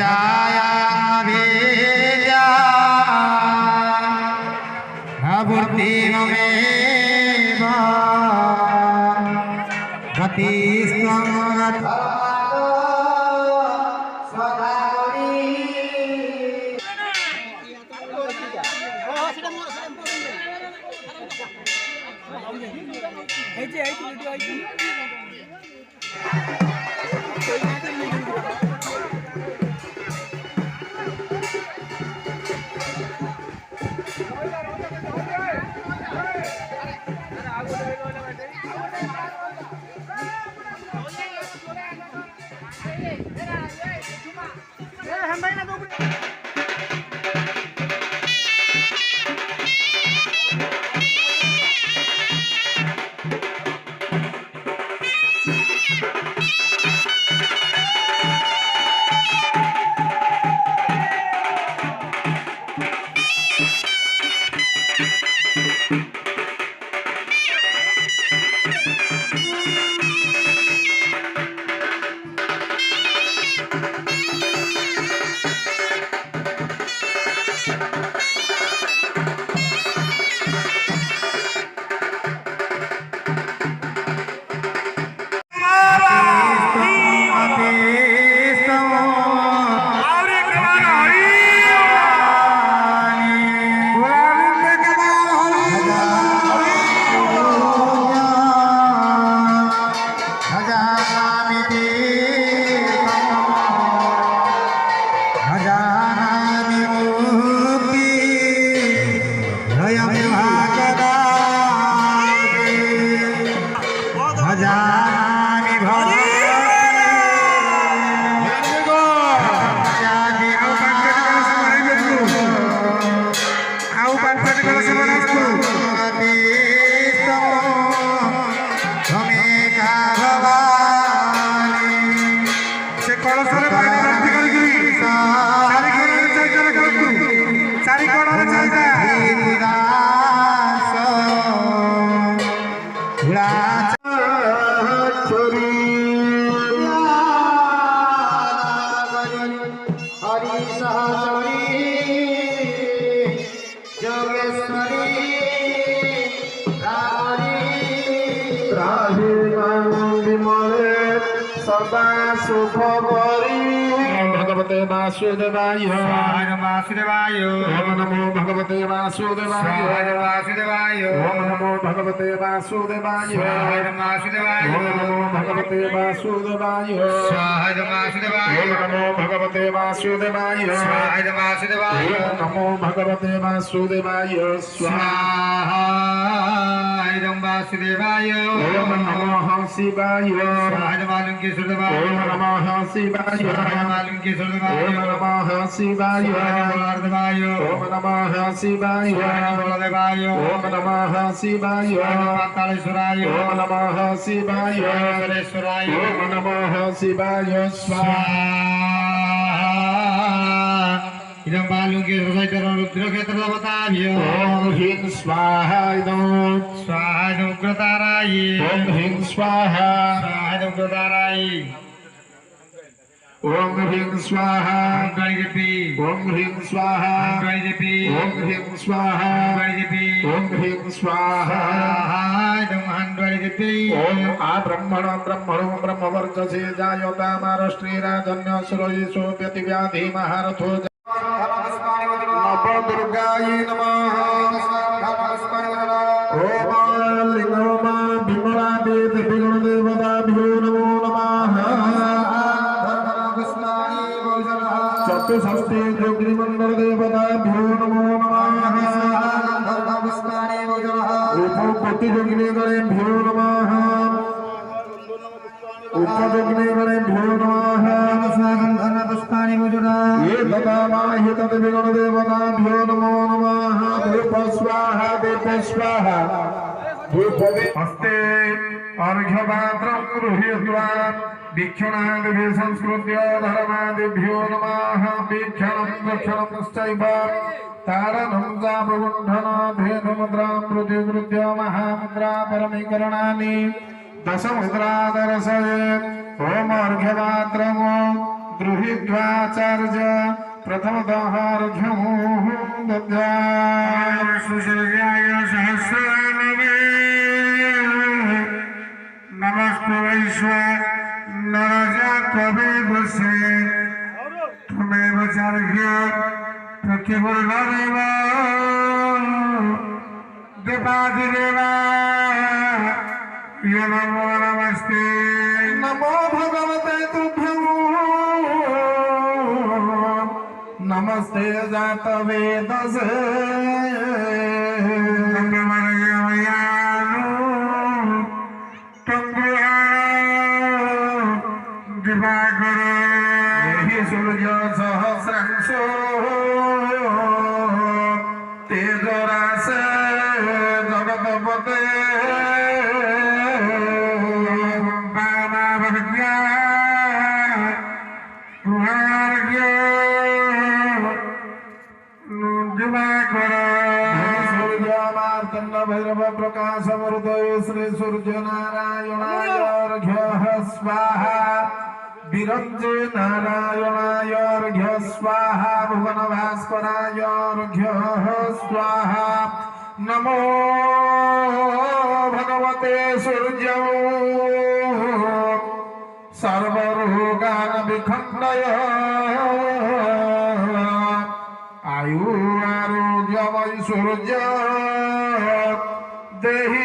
जायाभिजा भवतीमेव गतिस्त्वं भगवते वासुदेवाय ओम नमो भगवते वासुदेवाय ओम नमो भगवते वासुदेवाय ओम नमो भगवते वासुदेवाय ओम नमो भगवते वासुदेवाय ओम नमो भगवते वासुदेवाय स्वाहा वासुदेवाय ओम नमः शिवाय ओम नमः शिवाय ओम नमः शिवाय ओम नमः शिवाय ओम नमः शिवाय ओम नमः शिवाय ओम नमः शिवाय स्वाहा इदं बालुके हृदयतरं रुद्रक्षेत्रदेवताभ्यो ओम ह्रीं स्वाहा इदं स्वाहा उग्रताराय ओम ह्रीं स्वाहा उग्रताराय ओम ह्रीं स्वाहा गणपति ओम ह्रीं स्वाहा गणपति ओम ह्रीं स्वाहा गणपति ओम ह्रीं स्वाहा इदं गणपति ओम आ ब्रह्मणो ब्रह्मवर्चसे जायता महाराष्ट्रीराजन्य सुरयिषो व्यतिव्याधि महारथो दुर्गायै नमः ओम लिंगोमा विमला देवी गुणदेवताभ्यो नमो नमः चतुष्षष्ठी जोगिमंडल देवताभ्यो नमो नमः उपकोटि जोगिनीगणेभ्यो नमः उपयोगिनीगणेभ्यो नमः पुष्पाणि ये ददामाहि तद्विगुणदेवताभ्यो नमो नमः धूप स्वाहा हस्ते अर्घ्यपात्रं गृहीत्वा दीक्षणादिभि संस्कृत्य धर्मादिभ्यो नमः वीक्षणं दक्षिणश्चैव तारणं चापगुण्ठनाथेनुमुद्रां प्रतिगृह्य महामुद्रा परमीकरणानि दशमुद्रा दर्शये ओम अर्घ्यपात्रं द्रुहिद्वाचार्य प्रथमतः सुसर्गाय सहस्रानवे नमस्ते वैश्व नरजातवे वसे त्वमेव चार्य प्रतिपुरुषदेव देवादिदेवा यो नमो नमस्ते नमो भगवते तुभ्यं नमस्ते जातवेदसे सूर्य सहस्रांशो तेजरासे जगतपते बाणाभ्या सूर्य मार्तंड भैरव प्रकाश मरुदय श्री सूर्य नारायणाय अर्घ्यः स्वाहा विरंजे नारायणाय अर्घ्य स्वाहा भुवन भास्कराय अर्घ्यः स्वाहा नमो भगवते सूर्य सर्वरोगान विखंडय आयु आरोग्यमय सूर्य देहि